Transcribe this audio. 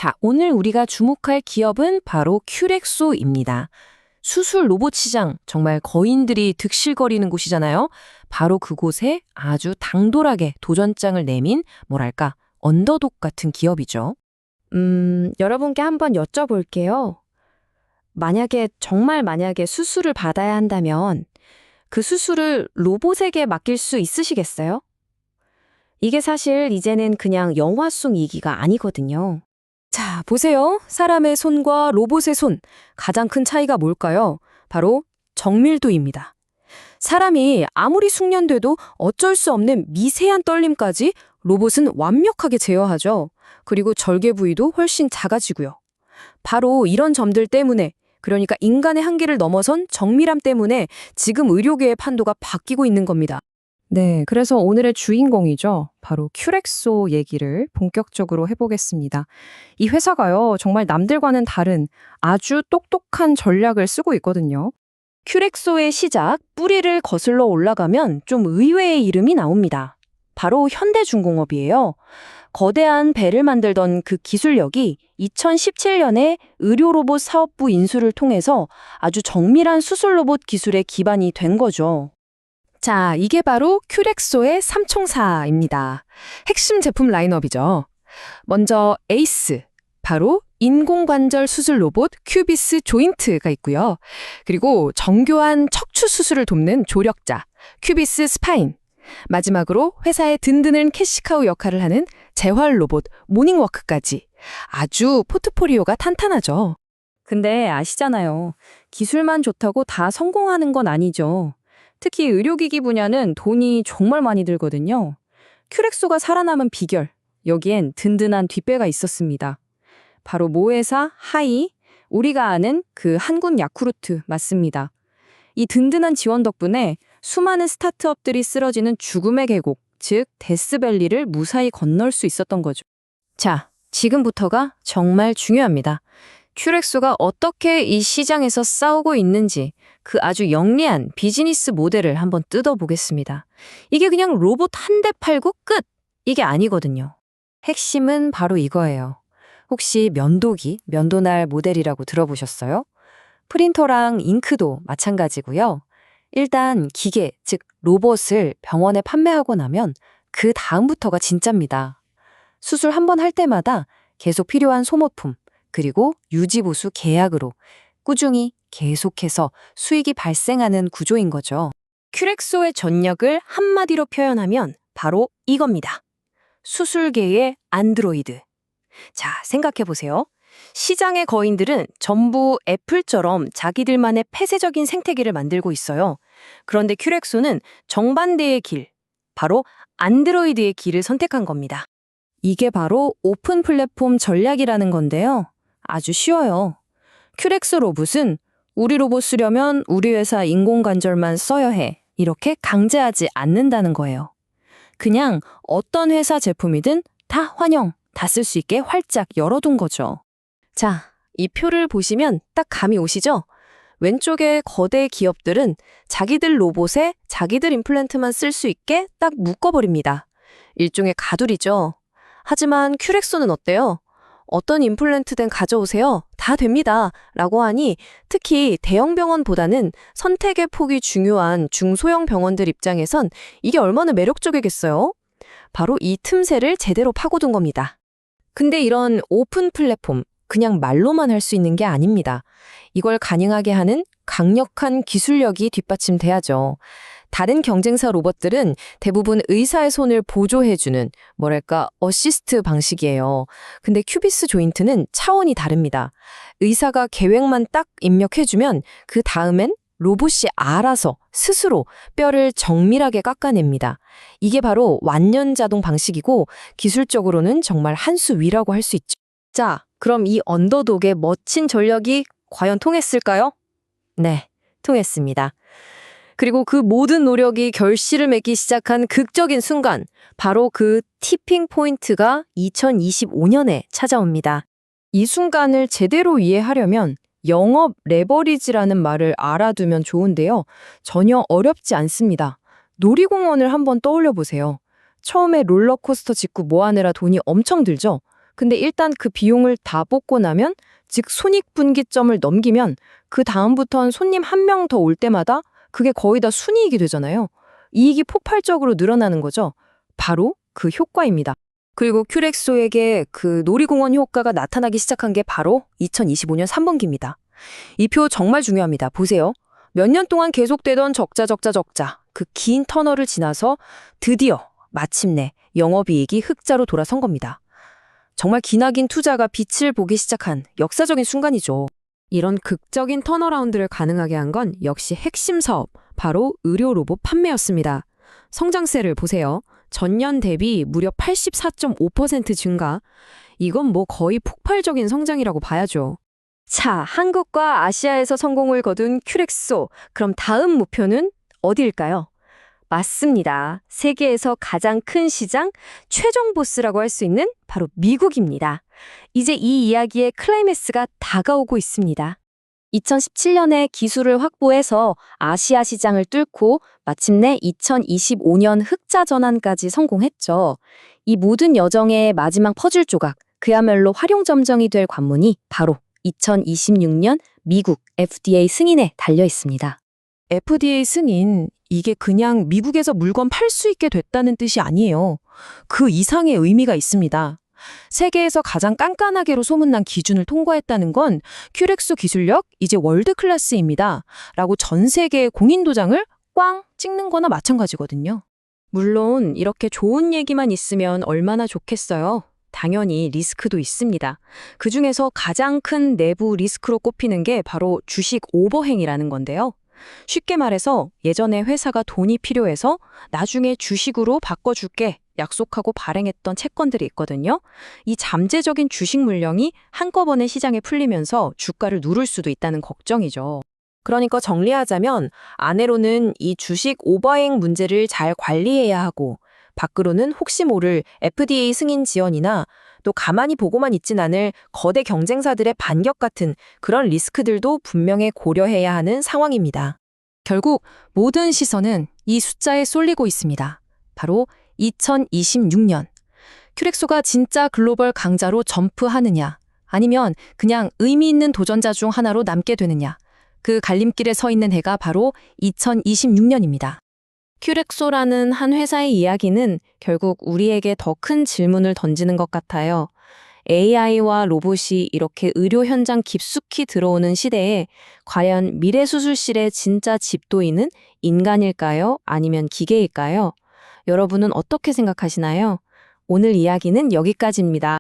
자, 오늘 우리가 주목할 기업은 바로 큐렉소입니다. 수술 로봇 시장, 정말 거인들이 득실거리는 곳이잖아요. 바로 그곳에 아주 당돌하게 도전장을 내민 뭐랄까 언더독 같은 기업이죠. 여러분께 한번 여쭤볼게요. 정말 만약에 수술을 받아야 한다면 그 수술을 로봇에게 맡길 수 있으시겠어요? 이게 사실 이제는 그냥 영화 속 얘기가 아니거든요. 자, 보세요. 사람의 손과 로봇의 손. 가장 큰 차이가 뭘까요? 바로 정밀도입니다. 사람이 아무리 숙련돼도 어쩔 수 없는 미세한 떨림까지 로봇은 완벽하게 제어하죠. 그리고 절개 부위도 훨씬 작아지고요. 바로 이런 점들 때문에, 그러니까 인간의 한계를 넘어선 정밀함 때문에 지금 의료계의 판도가 바뀌고 있는 겁니다. 네, 그래서 오늘의 주인공이죠. 바로 큐렉소 얘기를 본격적으로 해보겠습니다. 이 회사가요, 정말 남들과는 다른 아주 똑똑한 전략을 쓰고 있거든요. 큐렉소의 시작, 뿌리를 거슬러 올라가면 좀 의외의 이름이 나옵니다. 바로 현대중공업이에요. 거대한 배를 만들던 그 기술력이 2017년에 의료로봇 사업부 인수를 통해서 아주 정밀한 수술 로봇 기술의 기반이 된 거죠. 자, 이게 바로 큐렉소의 삼총사입니다. 핵심 제품 라인업이죠. 먼저 에이스, 바로 인공관절 수술 로봇 큐비스 조인트가 있고요. 그리고 정교한 척추 수술을 돕는 조력자, 큐비스 스파인. 마지막으로 회사의 든든한 캐시카우 역할을 하는 재활 로봇 모닝워크까지. 아주 포트포리오가 탄탄하죠. 근데 아시잖아요. 기술만 좋다고 다 성공하는 건 아니죠. 특히 의료기기 분야는 돈이 정말 많이 들거든요. 큐렉소가 살아남은 비결, 여기엔 든든한 뒷배가 있었습니다. 바로 모회사 하이, 우리가 아는 그 한국 야쿠르트 맞습니다. 이 든든한 지원 덕분에 수많은 스타트업들이 쓰러지는 죽음의 계곡, 즉 데스밸리를 무사히 건널 수 있었던 거죠. 자, 지금부터가 정말 중요합니다. 큐렉소가 어떻게 이 시장에서 싸우고 있는지 그 아주 영리한 비즈니스 모델을 한번 뜯어보겠습니다. 이게 그냥 로봇 한 대 팔고 끝! 이게 아니거든요. 핵심은 바로 이거예요. 혹시 면도기, 면도날 모델이라고 들어보셨어요? 프린터랑 잉크도 마찬가지고요. 일단 기계, 즉 로봇을 병원에 판매하고 나면 그 다음부터가 진짜입니다. 수술 한 번 할 때마다 계속 필요한 소모품, 그리고 유지보수 계약으로 꾸준히 계속해서 수익이 발생하는 구조인 거죠. 큐렉소의 전략을 한마디로 표현하면 바로 이겁니다. 수술계의 안드로이드. 자, 생각해보세요. 시장의 거인들은 전부 애플처럼 자기들만의 폐쇄적인 생태계를 만들고 있어요. 그런데 큐렉소는 정반대의 길, 바로 안드로이드의 길을 선택한 겁니다. 이게 바로 오픈 플랫폼 전략이라는 건데요. 아주 쉬워요. 큐렉소 로봇은 우리 로봇 쓰려면 우리 회사 인공관절만 써야 해. 이렇게 강제하지 않는다는 거예요. 그냥 어떤 회사 제품이든 다 환영, 다 쓸 수 있게 활짝 열어둔 거죠. 자, 이 표를 보시면 딱 감이 오시죠? 왼쪽의 거대 기업들은 자기들 로봇에 자기들 임플란트만 쓸 수 있게 딱 묶어버립니다. 일종의 가두리죠. 하지만 큐렉소는 어때요? 어떤 임플란트든 가져오세요. 다 됩니다. 라고 하니 특히 대형 병원보다는 선택의 폭이 중요한 중소형 병원들 입장에선 이게 얼마나 매력적이겠어요? 바로 이 틈새를 제대로 파고든 겁니다. 근데 이런 오픈 플랫폼, 그냥 말로만 할 수 있는 게 아닙니다. 이걸 가능하게 하는 강력한 기술력이 뒷받침돼야죠. 다른 경쟁사 로봇들은 대부분 의사의 손을 보조해주는 어시스트 방식이에요. 근데 큐비스 조인트는 차원이 다릅니다. 의사가 계획만 딱 입력해주면 그 다음엔 로봇이 알아서 스스로 뼈를 정밀하게 깎아냅니다. 이게 바로 완전 자동 방식이고 기술적으로는 정말 한 수 위라고 할 수 있죠. 자, 그럼 이 언더독의 멋진 전략이 과연 통했을까요? 네, 통했습니다. 그리고 그 모든 노력이 결실을 맺기 시작한 극적인 순간, 바로 그 티핑 포인트가 2025년에 찾아옵니다. 이 순간을 제대로 이해하려면 영업 레버리지라는 말을 알아두면 좋은데요. 전혀 어렵지 않습니다. 놀이공원을 한번 떠올려 보세요. 처음에 롤러코스터 짓고 뭐 하느라 돈이 엄청 들죠? 근데 일단 그 비용을 다 뽑고 나면, 즉 손익분기점을 넘기면 그 다음부턴 손님 한 명 더 올 때마다 그게 거의 다 순이익이 되잖아요. 이익이 폭발적으로 늘어나는 거죠. 바로 그 효과입니다. 그리고 큐렉소에게 그 놀이공원 효과가 나타나기 시작한 게 바로 2025년 3분기입니다. 이 표 정말 중요합니다. 보세요. 몇 년 동안 계속되던 적자 그 긴 터널을 지나서 드디어 마침내 영업이익이 흑자로 돌아선 겁니다. 정말 기나긴 투자가 빛을 보기 시작한 역사적인 순간이죠. 이런 극적인 턴어라운드를 가능하게 한 건 역시 핵심 사업, 바로 의료 로봇 판매였습니다. 성장세를 보세요. 전년 대비 무려 84.5% 증가. 이건 뭐 거의 폭발적인 성장이라고 봐야죠. 자, 한국과 아시아에서 성공을 거둔 큐렉소. 그럼 다음 목표는 어디일까요? 맞습니다. 세계에서 가장 큰 시장, 최종 보스라고 할 수 있는 바로 미국입니다. 이제 이 이야기의 클라이맥스가 다가오고 있습니다. 2017년에 기술을 확보해서 아시아 시장을 뚫고 마침내 2025년 흑자 전환까지 성공했죠. 이 모든 여정의 마지막 퍼즐 조각, 그야말로 활용점정이 될 관문이 바로 2026년 미국 FDA 승인에 달려 있습니다. FDA 승인, 이게 그냥 미국에서 물건 팔 수 있게 됐다는 뜻이 아니에요. 그 이상의 의미가 있습니다. 세계에서 가장 깐깐하게로 소문난 기준을 통과했다는 건 큐렉소 기술력 이제 월드 클래스입니다. 라고 전 세계의 공인도장을 꽝 찍는 거나 마찬가지거든요. 물론 이렇게 좋은 얘기만 있으면 얼마나 좋겠어요. 당연히 리스크도 있습니다. 그중에서 가장 큰 내부 리스크로 꼽히는 게 바로 주식 오버행이라는 건데요. 쉽게 말해서 예전에 회사가 돈이 필요해서 나중에 주식으로 바꿔줄게 약속하고 발행했던 채권들이 있거든요. 이 잠재적인 주식 물량이 한꺼번에 시장에 풀리면서 주가를 누를 수도 있다는 걱정이죠. 그러니까 정리하자면 안으로는 이 주식 오버행 문제를 잘 관리해야 하고 밖으로는 혹시 모를 FDA 승인 지연이나 또 가만히 보고만 있진 않을 거대 경쟁사들의 반격 같은 그런 리스크들도 분명히 고려해야 하는 상황입니다. 결국 모든 시선은 이 숫자에 쏠리고 있습니다. 바로 2026년. 큐렉소가 진짜 글로벌 강자로 점프하느냐, 아니면 그냥 의미 있는 도전자 중 하나로 남게 되느냐. 그 갈림길에 서 있는 해가 바로 2026년입니다. 큐렉소라는 한 회사의 이야기는 결국 우리에게 더 큰 질문을 던지는 것 같아요. AI와 로봇이 이렇게 의료 현장 깊숙이 들어오는 시대에 과연 미래 수술실의 진짜 집도인은 인간일까요? 아니면 기계일까요? 여러분은 어떻게 생각하시나요? 오늘 이야기는 여기까지입니다.